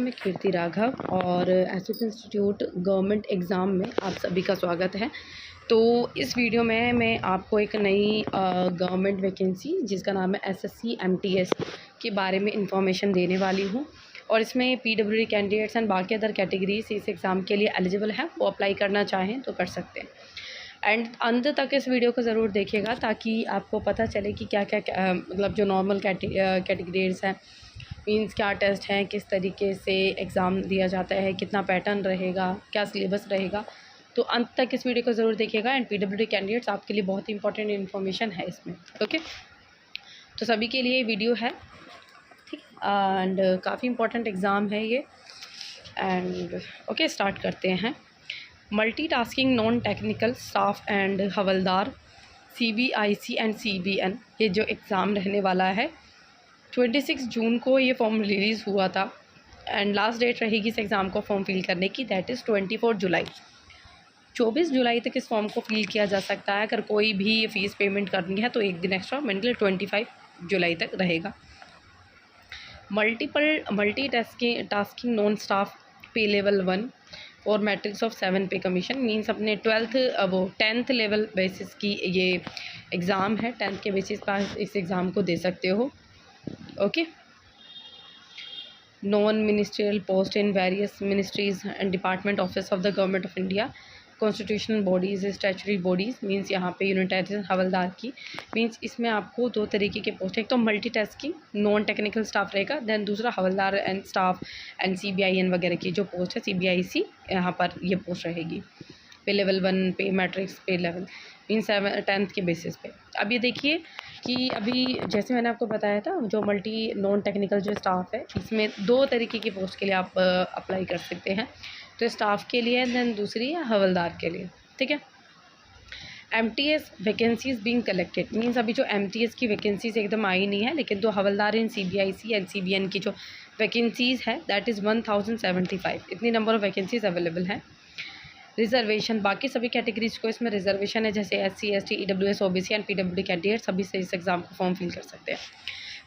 मैं कीर्ति राघव और SS institute government exam में आप सभी का स्वागत है। तो इस वीडियो में मैं आपको एक नई गवर्नमेंट वैकेंसी जिसका नाम है एसएससी एमटीएस के बारे में इंफॉर्मेशन देने वाली हूँ। और इसमें पीडब्ल्यूडी कैंडिडेट्स एंड बाकी अदर कैटेगरीज इस एग्ज़ाम के लिए एलिजिबल हैं, वो अप्लाई करना चाहें तो कर सकते हैं। एंड अंत तक इस वीडियो को ज़रूर देखिएगा ताकि आपको पता चले कि क्या क्या मतलब जो नॉर्मल कैटेगरीज हैं, मीन्स क्या टेस्ट हैं, किस तरीके से एग्ज़ाम दिया जाता है, कितना पैटर्न रहेगा, क्या सिलेबस रहेगा। तो अंत तक इस वीडियो को ज़रूर देखिएगा। एंड पीडब्ल्यूडी कैंडिडेट्स आपके लिए बहुत ही इंपॉर्टेंट इन्फॉर्मेशन है इसमें। ओके, तो सभी के लिए वीडियो है, ठीक। एंड काफ़ी इंपॉर्टेंट एग्ज़ाम है ये। एंड ओके, स्टार्ट करते हैं। Multitasking non technical staff and havildar CBIC and CBN, ये जो एग्ज़ाम रहने वाला है 26 जून को ये फॉर्म रिलीज़ हुआ था। एंड लास्ट डेट रहेगी इस एग्ज़ाम को फॉर्म फिल करने की, दैट इज़ 24 जुलाई। 24 जुलाई तक इस फॉर्म को फिल किया जा सकता है। अगर कोई भी फ़ीस पेमेंट करनी है तो एक दिन एक्स्ट्रा, मतलब 25 जुलाई तक रहेगा। मल्टीटास्किंग नॉन स्टाफ पे लेवल 1 और मैट्रिक्स ऑफ 7 पे कमीशन, मीन्स अपने 10th लेवल बेसिस की ये एग्ज़ाम है। 10th के बेसिस पर इस एग्ज़ाम को दे सकते हो। Okay, non ministerial post in various ministries and department office of the government of India, constitutional bodies, statutory bodies, means यहाँ पे यूनिटेरियन हवलदार की, मीन्स इसमें आपको 2 तरीके के पोस्ट है। एक तो मल्टीटास्किंग नॉन टेक्निकल स्टाफ रहेगा, देन दूसरा हवलदार एंड स्टाफ एंड CBIN वगैरह की जो पोस्ट है, CBIC यहाँ पर ये पोस्ट रहेगी। पे लेवल 1 पे मैट्रिक्स पे लेवल, मीन्स 10th के बेसिस पे। अब ये देखिए कि अभी जैसे मैंने आपको बताया था, जो मल्टी नॉन टेक्निकल जो स्टाफ है, इसमें 2 तरीके की पोस्ट के लिए आप अप्लाई कर सकते हैं। तो स्टाफ के लिए, देन दूसरी है हवलदार के लिए, ठीक है। MTS vacancies being collected, means अभी जो MTS की वैकेंसीज एकदम आई नहीं है, लेकिन जो हवलदार इन CBIC एंड CBN की जो वैकेंसीज़ है दैट इज़ 1075। इतनी नंबर ऑफ़ वैकेंसीज अवेलेबल हैं। रिजर्वेशन, बाकी सभी कैटेगरीज को इसमें रिजर्वेशन है, जैसे SC ST EWS OBC and PWD candidate सभी से इस एग्ज़ाम को फॉर्म फिल कर सकते हैं।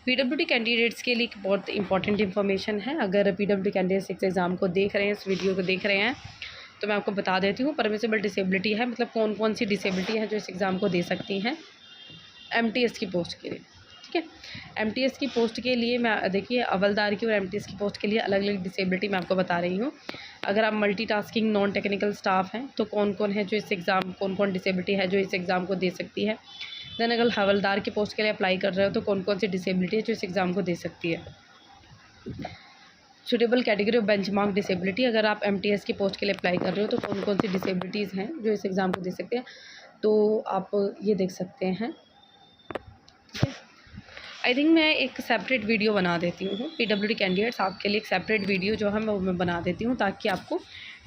PWD कैंडिडेट्स के लिए एक बहुत इंपॉर्टेंट इन्फॉर्मेशन है। अगर PWD कैंडिडेट्स इस एग्ज़ाम को देख रहे हैं, इस वीडियो को देख रहे हैं, तो मैं आपको बता देती हूँ। परमिसिबल डिसेबिलिटी है, मतलब कौन कौन सी डिसेबिलिटी है जो इस एग्ज़ाम को दे सकती हैं MTS की पोस्ट के लिए, ठीक है। MTS की पोस्ट के लिए मैं देखिए, हवलदार की और MTS की पोस्ट के लिए अलग अलग डिसेबिलिटी मैं आपको बता रही हूँ। अगर आप मल्टीटास्किंग नॉन टेक्निकल स्टाफ हैं तो कौन कौन है जो इस एग्ज़ाम, कौन कौन डिसेबिलिटी है जो इस एग्ज़ाम को दे सकती है। देन अगर हवलदार की पोस्ट के लिए अप्लाई कर रहे हो तो कौन कौन सी डिसेबिलिटी है जो इस एग्ज़ाम को दे सकती है। Suitable category of benchmark disability, अगर आप MTS की पोस्ट के लिए अप्लाई कर रहे हो तो कौन कौन सी डिसेबिलिटीज़ हैं जो इस एग्ज़ाम को दे सकते हैं, तो आप ये देख सकते हैं, ठीक है। आई थिंक मैं एक सेपरेट वीडियो बना देती हूँ PWD कैंडिडेट्स, आपके लिए एक सेपरेट वीडियो जो है मैं बना देती हूँ ताकि आपको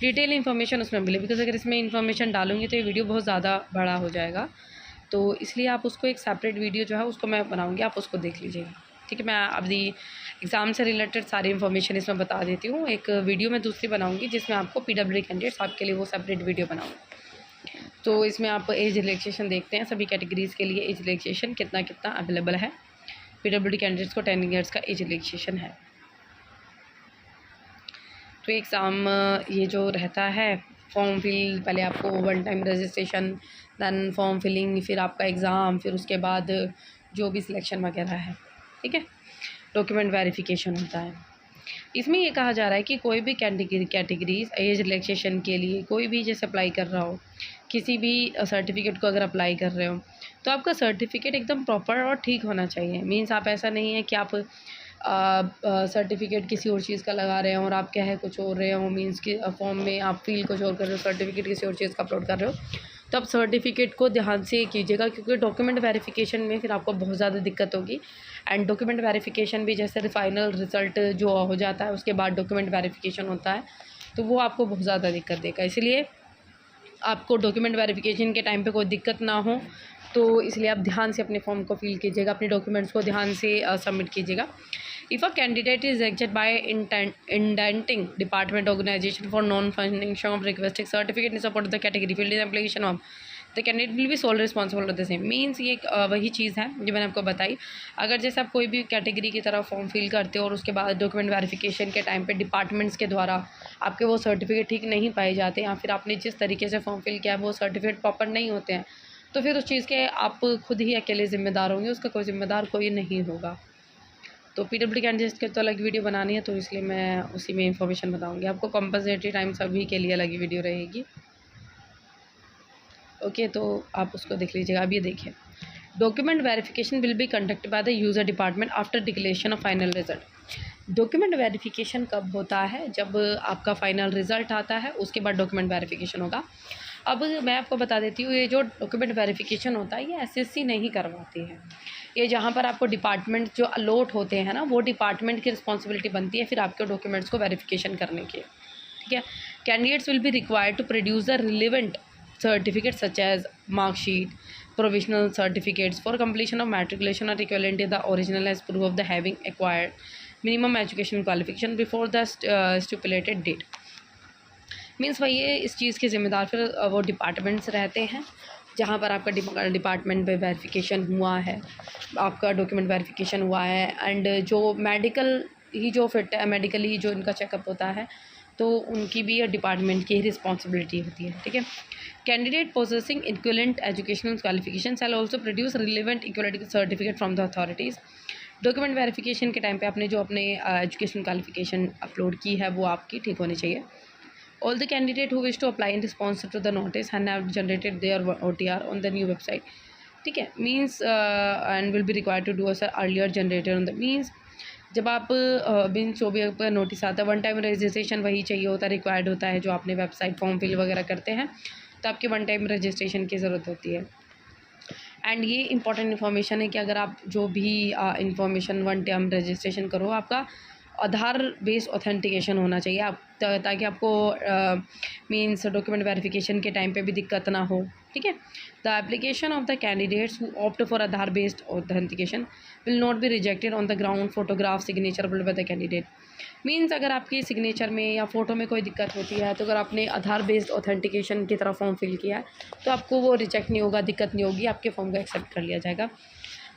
डिटेल इन्फॉर्मेशन उसमें मिले। बिकॉज अगर इसमें इन्फॉर्मेशन डालूंगी तो ये वीडियो बहुत ज़्यादा बड़ा हो जाएगा, तो इसलिए आप उसको एक सेपरेट वीडियो जो है उसको मैं बनाऊँगी, आप उसको देख लीजिएगा, ठीक है। मैं अभी एग्ज़ाम से रिलेटेड सारी इन्फॉर्मेशन इसमें बता देती हूँ। एक वीडियो मैं दूसरी बनाऊँगी जिसमें आपको PWD कैंडिडेट्स आपके लिए वो सेपरेट वीडियो बनाऊँगी। तो इसमें आप एज रिलैक्सेशन देखते हैं, सभी कैटेगरीज़ के लिए एज रिलैक्सेशन कितना कितना अवेलेबल है। PWD कैंडिडेट्स को 10 ईयर्स का एज रिलैक्सेशन है। तो एग्ज़ाम ये जो रहता है, फॉर्म फिल, पहले आपको 1 time registration, then form filling, फिर आपका एग्ज़ाम, फिर उसके बाद जो भी सिलेक्शन वगैरह है, ठीक है, डॉक्यूमेंट वेरिफिकेशन होता है। इसमें ये कहा जा रहा है कि कोई भी कैटेगरीज एज रिलैक्सेशन के लिए कोई भी जैसे अप्लाई कर रहा हो, किसी भी सर्टिफिकेट को अगर अप्लाई कर रहे हो तो आपका सर्टिफिकेट एकदम प्रॉपर और ठीक होना चाहिए। मीन्स आप ऐसा नहीं है कि आप सर्टिफिकेट किसी और चीज़ का लगा रहे हो और आप क्या है कुछ और रहे हो, मीन्स कि फॉर्म में आप फील कुछ और कर रहे हो, सर्टिफिकेट किसी और चीज़ का अपलोड कर रहे हो, तो आप सर्टिफिकेट को ध्यान से कीजिएगा, क्योंकि डॉक्यूमेंट वेरिफिकेशन में फिर आपको बहुत ज़्यादा दिक्कत होगी। एंड डॉक्यूमेंट वेरिफिकेशन भी जैसे फाइनल रिज़ल्ट जो हो जाता है उसके बाद डॉक्यूमेंट वेरिफिकेशन होता है, तो वो आपको बहुत ज़्यादा दिक्कत देगा। इसलिए आपको डॉक्यूमेंट वेरिफिकेशन के टाइम पे कोई दिक्कत ना हो, तो इसलिए आप ध्यान से अपने फॉर्म को फिल कीजिएगा, अपने डॉक्यूमेंट्स को ध्यान से सबमिट कीजिएगा। If a candidate is rejected by indenting department organization for non functioning of requesting certificate in support of the category field in application of the candidate will be sole responsible of the same. Means ये वही चीज़ है जो मैंने आपको बताई। अगर जैसे आप कोई भी कैटेगरी की तरह फॉर्म फिल करते हो और उसके बाद डॉक्यूमेंट वेरिफिकेशन के टाइम पे डिपार्टमेंट्स के द्वारा आपके वो सर्टिफिकेट ठीक नहीं पाए जाते, या फिर आपने जिस तरीके से फॉर्म फिल किया वो सर्टिफिकेट प्रॉपर नहीं होते हैं, तो फिर उस चीज़ के आप खुद ही अकेले ज़िम्मेदार होंगे, उसका कोई ज़िम्मेदार कोई नहीं होगा। तो पीडब्ल्यूडी कैंडिडेट्स के तो अलग वीडियो बनानी है, तो इसलिए मैं उसी में इंफॉर्मेशन बताऊंगी आपको। कंपलसरी टाइम सभी के लिए अलग वीडियो रहेगी। ओके, तो आप उसको देख लीजिएगा। अब ये देखिए, document verification will be conducted by the user department after declaration of final result. Document verification कब होता है? जब आपका फाइनल रिजल्ट आता है, उसके बाद डॉक्यूमेंट वेरिफिकेशन होगा। अब मैं आपको बता देती हूँ, ये जो डॉक्यूमेंट वेरिफिकेशन होता है ये एसएससी नहीं करवाती है। ये जहाँ पर आपको डिपार्टमेंट जो अलॉट होते हैं ना, वो डिपार्टमेंट की रिस्पॉन्सिबिलिटी बनती है फिर आपके डॉक्यूमेंट्स को वेरिफिकेशन करने की। ठीक है, candidates will be required to produce the relevant certificates such as mark sheet, provisional certificates for completion of matriculation or equivalent to the original as proof of the having acquired minimum education qualification before the stipulated date। Means वही है, इस चीज़ के ज़िम्मेदार फिर वो departments रहते हैं जहाँ पर आपका डिपार्टमेंट पे वेरिफिकेशन हुआ है, आपका डॉक्यूमेंट वेरिफिकेशन हुआ है, एंड जो मेडिकल ही जो फिट है, मेडिकली जो इनका चेकअप होता है, तो उनकी भी डिपार्टमेंट की ही रिस्पॉन्सिबिलिटी होती है। ठीक है, candidate possessing equivalent educational qualification shall also produce relevant equality certificate from the authorities. Document verification के टाइम पे आपने जो अपने एजुकेशन क्वालिफिकेशन अपलोड की है वो आपकी ठीक होनी चाहिए। All the candidate who wish to apply in response to the notice and have generated their OTR on the new website, ठीक है, means and will be required to do a earlier generated on the means। जब आप means जो भी आपका notice आता है, one time registration वही चाहिए होता है, रिक्वायर्ड होता है जो आपने वेबसाइट फॉर्म फिल वगैरह करते हैं, तो आपकी वन टाइम रजिस्ट्रेशन की ज़रूरत होती है। एंड ये इंपॉर्टेंट इन्फॉर्मेशन है कि अगर आप जो भी इंफॉर्मेशन वन टाइम रजिस्ट्रेशन करो, आपका आधार बेस्ड ऑथेंटिकेशन होना चाहिए आप, ताकि आपको मीन्स डॉक्यूमेंट वेरिफिकेशन के टाइम पे भी दिक्कत ना हो। ठीक है, the application of the candidates who opt for Aadhaar based authentication will not be rejected on the ground photograph signature by the candidate. Means अगर आपकी सिग्नेचर में या फ़ोटो में कोई दिक्कत होती है, तो अगर आपने आधार बेस्ड ऑथेंटिकेशन की तरफ फॉर्म फिल किया है, तो आपको वो रिजेक्ट नहीं होगा, दिक्कत नहीं होगी, आपके फॉर्म को एक्सेप्ट कर लिया जाएगा।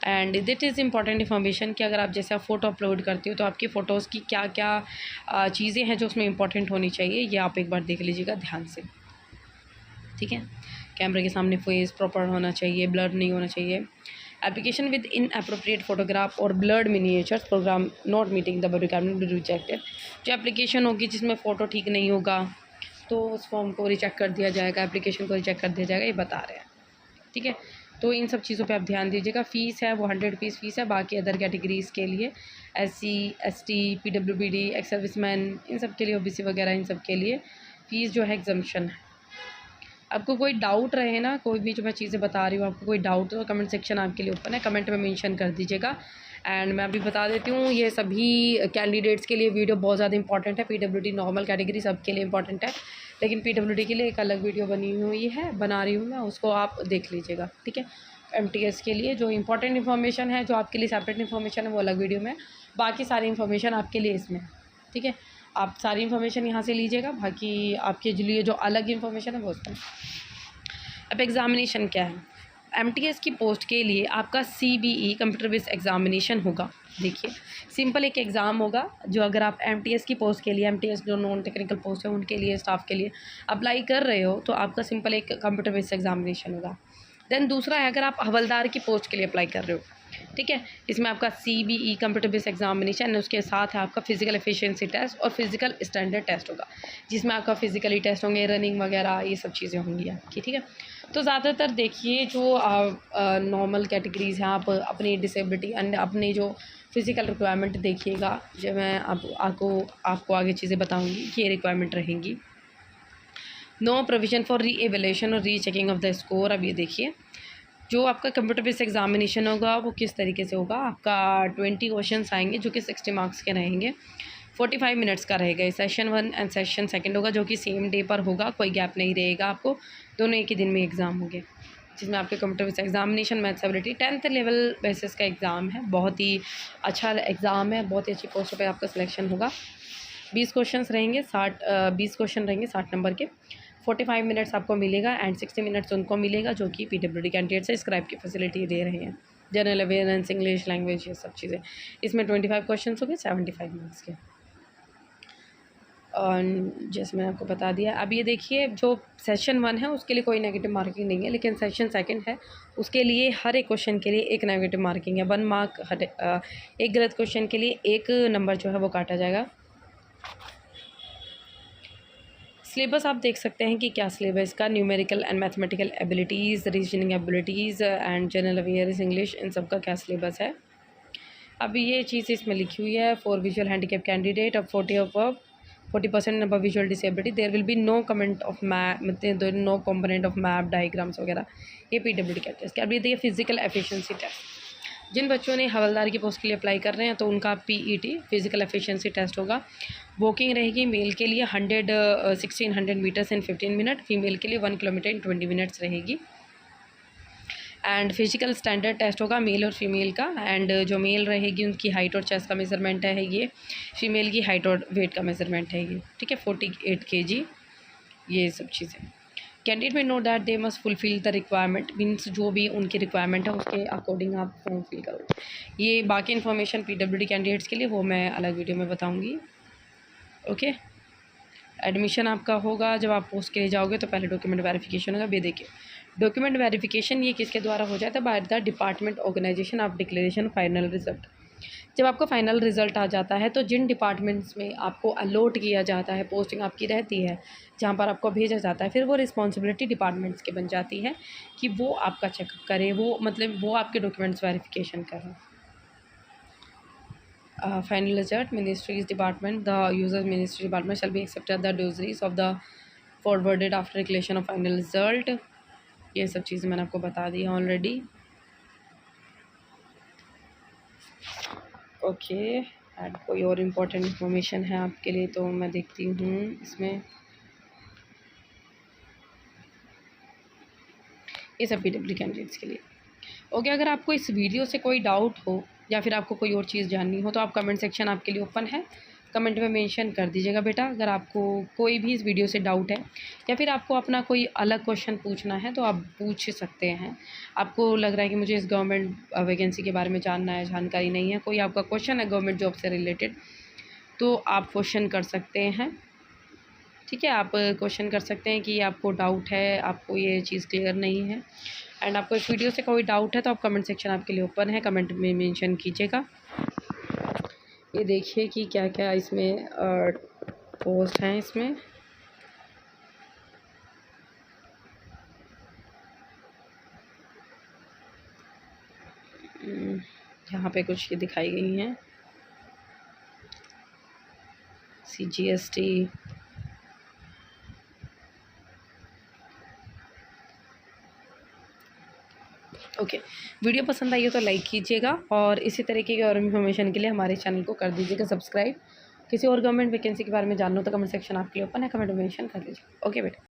And that is important information कि अगर आप जैसे आप फ़ोटो अपलोड करते हो, तो आपकी फ़ोटोज़ की क्या क्या चीज़ें हैं जो उसमें इंपॉर्टेंट होनी चाहिए, ये आप एक बार देख लीजिएगा ध्यान से। ठीक है, कैमरे के सामने फेस प्रॉपर होना चाहिए, ब्लर नहीं होना चाहिए। Application with inappropriate photograph और blurred miniatures program not meeting the requirement be rejected. जो एप्लीकेशन होगी जिसमें फ़ोटो ठीक नहीं होगा, तो उस फॉर्म को रिजेक्ट कर दिया जाएगा, एप्लीकेशन को रिजेक्ट कर दिया जाएगा, ये बता रहे हैं। ठीक है, तो इन सब चीज़ों पे आप ध्यान दीजिएगा। फ़ीस है वो 100 रुपीज़ फ़ीस है। बाकी अदर कैटेगरीज़ के लिए SC ST PWBD ex serviceman, इन सब के लिए OBC वगैरह, इन सब के लिए फ़ीस जो है एग्जम्पशन है। आपको कोई डाउट रहे ना, कोई भी जो मैं चीज़ें बता रही हूँ, आपको कोई डाउट तो कमेंट सेक्शन आपके लिए ओपन है, कमेंट में मेंशन कर दीजिएगा। एंड मैं अभी बता देती हूँ, ये सभी कैंडिडेट्स के लिए वीडियो बहुत ज़्यादा इंपॉर्टेंट है। PWD नॉर्मल कैटेगरी सब के लिए इंपॉर्टेंट है, लेकिन PWD के लिए एक अलग वीडियो बना रही हूँ मैं, उसको आप देख लीजिएगा। ठीक है, MTS के लिए जो इंपॉर्टेंट इन्फॉर्मेशन है, जो आपके लिए सेपरेट इन्फॉर्मेशन है, वो अलग वीडियो में, बाकी सारी इन्फॉर्मेशन आपके लिए इसमें। ठीक है, आप सारी इन्फॉर्मेशन यहाँ से लीजिएगा, बाकी आपके लिए जो अलग इन्फॉर्मेशन है वो उसमें। अब एग्ज़ामिनेशन क्या है? MTS की पोस्ट के लिए आपका CBE कंप्यूटर बेस्ड एग्ज़ामिनेशन होगा। देखिए, सिंपल एक एग्ज़ाम होगा, जो अगर आप MTS की पोस्ट के लिए, MTS जो नॉन टेक्निकल पोस्ट है उनके लिए, स्टाफ के लिए अप्लाई कर रहे हो, तो आपका सिंपल एक कंप्यूटर बेस्ड एग्ज़ामिनेशन होगा। देन दूसरा है, अगर आप हवलदार की पोस्ट के लिए अप्लाई कर रहे हो, ठीक है, इसमें आपका CBE कंप्यूटर बेस्ड एग्जामिनेशन है, उसके साथ है आपका फिजिकल एफिशिएंसी टेस्ट और फिजिकल स्टैंडर्ड टेस्ट होगा, जिसमें आपका फिजिकली टेस्ट होंगे, रनिंग वगैरह ये सब चीज़ें होंगी आपकी। ठीक है, तो ज़्यादातर देखिए जो नॉर्मल कैटेगरीज़ हैं, आप अपनी डिसेबिलिटी एंड अपनी जो फिज़िकल रिक्वायरमेंट देखिएगा, जो मैं आपको आगे चीज़ें बताऊँगी कि ये रिक्वायरमेंट रहेंगी। No provision for re evaluation और re checking of the score. अब ये देखिए, जो आपका कंप्यूटर बेस्ड एग्जामिनेशन होगा वो किस तरीके से होगा। आपका 20 क्वेश्चंस आएंगे जो कि 60 मार्क्स के रहेंगे, 45 मिनट्स का रहेगा। सेशन 1 एंड सेशन 2 होगा, जो कि सेम डे पर होगा, कोई गैप नहीं रहेगा आपको, दोनों एक ही दिन में एग्ज़ाम होंगे, जिसमें आपके computer based examination maths ability 10th level basis का एग्ज़ाम है। बहुत ही अच्छा एग्ज़ाम है, बहुत ही अच्छी पोस्ट पर आपका सिलेक्शन होगा। 20 क्वेश्चन रहेंगे, 60 20 क्वेश्चन रहेंगे 60 नंबर के। 45 मिनट्स आपको मिलेगा एंड 60 मिनट्स उनको मिलेगा जो कि PWD कैंडिडेट से स्क्राइब की फैसिलिटी दे रहे हैं। जनरल अवेयरनेस, इंग्लिश लैंग्वेज, ये सब चीज़ें। इसमें 25 क्वेश्चन हो गए 75 मार्क्स के। और जैसे मैंने आपको बता दिया, अब ये देखिए जो सेशन 1 है उसके लिए कोई नेगेटिव मार्किंग नहीं है, लेकिन सेशन 2 है उसके लिए हर एक क्वेश्चन के लिए एक नेगेटिव मार्किंग है। 1 मार्क एक गलत क्वेश्चन के लिए 1 नंबर जो है वो काटा जाएगा। सिलेबस आप देख सकते हैं कि क्या सिलेबस का, numerical and mathematical abilities, reasoning abilities and general awareness English, इन सब का क्या सिलेबस है। अब ये चीज़ इसमें लिखी हुई है, फॉर विजुअल हैंडीकैप कैंडिडेट अब 40% above visual disability there will be no comment of map, मतलब no component of map diagrams वगैरह, ये PWD का टेस्ट। अब ये देखिए फिजिकल एफिशिएंसी टेस्ट, जिन बच्चों ने हवलदार की पोस्ट के लिए अप्लाई कर रहे हैं तो उनका PET फिजिकल एफिशिएंसी टेस्ट होगा। वॉकिंग रहेगी मेल के लिए 1600 मीटर्स इन 15 मिनट, फीमेल के लिए 1 किलोमीटर इन 20 मिनट्स रहेगी। एंड फिजिकल स्टैंडर्ड टेस्ट होगा मेल और फीमेल का, एंड जो मेल रहेगी उनकी हाइट और चेस्ट का मेज़रमेंट है ये, फीमेल की हाइट और वेट का मेज़रमेंट है ये, ठीक है, 48 kg, ये सब चीज़ें। कैंडिडेट में know that they must fulfil the requirement, means जो भी उनकी रिक्वायरमेंट है उसके अकॉर्डिंग आप फॉर्म फिल करो। ये बाकी इन्फॉर्मेशन PWD कैंडिडेट्स के लिए वो मैं अलग वीडियो में बताऊँगी। ओके, एडमिशन आपका होगा जब आप पोस्ट के लिए जाओगे तो पहले डॉक्यूमेंट वेरिफिकेशन होगा। ये देखिए डॉक्यूमेंट वेरिफिकेशन ये किसके द्वारा हो जाता है, by the department organization of declaration final result. जब आपका फाइनल रिजल्ट आ जाता है तो जिन डिपार्टमेंट्स में आपको अलॉट किया जाता है, पोस्टिंग आपकी रहती है, जहाँ पर आपको भेजा जाता है, फिर वो रिस्पॉन्सिबिलिटी डिपार्टमेंट्स की बन जाती है कि वो आपका चेकअप करें, वो मतलब वो आपके डॉक्यूमेंट्स वेरिफिकेशन करें। Final result, Ministries Department, the Users Ministry Department shall be accepted the doses of the forwarded after declaration of final result। ये सब चीज़ें मैंने आपको बता दी हैं ऑलरेडी। ओके, एंड कोई और इम्पोर्टेंट इन्फॉर्मेशन है आपके लिए तो मैं देखती हूँ इसमें, ये सब PWD कैंडिडेट्स के लिए। ओके, अगर आपको इस वीडियो से कोई डाउट हो या फिर आपको कोई और चीज़ जाननी हो तो आप कमेंट सेक्शन आपके लिए ओपन है, कमेंट में मेंशन कर दीजिएगा बेटा। अगर आपको कोई भी इस वीडियो से डाउट है या फिर आपको अपना कोई अलग क्वेश्चन पूछना है तो आप पूछ सकते हैं। आपको लग रहा है कि मुझे इस गवर्नमेंट वैकेंसी के बारे में जानना है, जानकारी नहीं है, कोई आपका क्वेश्चन है गवर्नमेंट जॉब से रिलेटेड, तो आप क्वेश्चन कर सकते हैं, ठीक है। आप क्वेश्चन कर सकते हैं कि आपको डाउट है, आपको ये चीज़ क्लियर नहीं है, एंड आपको इस वीडियो से कोई डाउट है तो आप कमेंट सेक्शन आपके लिए ओपन है, कमेंट में मेंशन कीजिएगा। ये देखिए कि क्या क्या इसमें पोस्ट हैं इसमें। यहाँ पे कुछ ये दिखाई गई हैं, CGST, ओके। वीडियो पसंद आई हो तो लाइक कीजिएगा और इसी तरीके की और इन्फॉर्मेशन के लिए हमारे चैनल को कर दीजिएगा सब्सक्राइब। किसी और गवर्नमेंट वैकेंसी के बारे में जानना हो तो कमेंट सेक्शन आपके लिए ओपन है, कमेंट में मेंशन कर लीजिए। ओके बेटा।